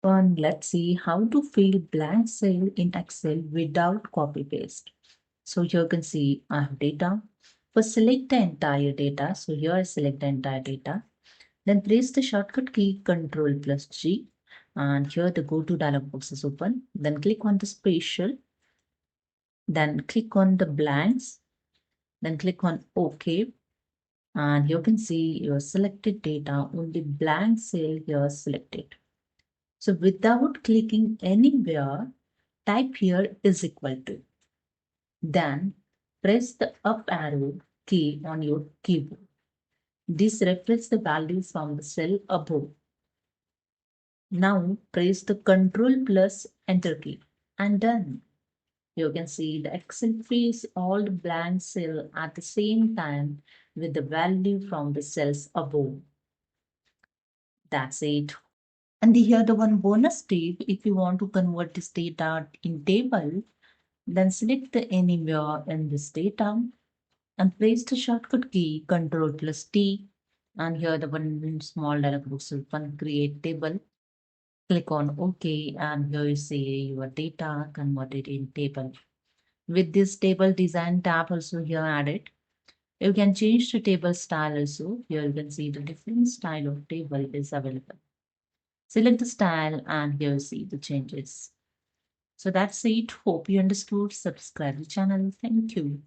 And let's see how to fill blank cell in Excel without copy paste. So here you can see I have data. First select the entire data. So here I select the entire data. Then press the shortcut key Ctrl plus G. And here the go to dialog box is open. Then click on the spatial. Then click on the blanks. Then click on OK. And you can see your selected data, only blank cell here selected. So without clicking anywhere, type here is equal to. Then press the up arrow key on your keyboard. This reflects the value from the cell above. Now press the Ctrl plus Enter key and done. You can see the Excel fills all the blank cell at the same time with the value from the cells above. That's it. And here the one bonus tip, if you want to convert this data in table, then select the anywhere in this data and press the shortcut key Ctrl plus T. And here the one small dialog box will create table. Click on OK and here you see your data converted in table. With this table design tab also here added. You can change the table style also. Here you can see the different style of table is available. Select the style and here you see the changes. So that's it. Hope you understood. Subscribe to the channel. Thank you.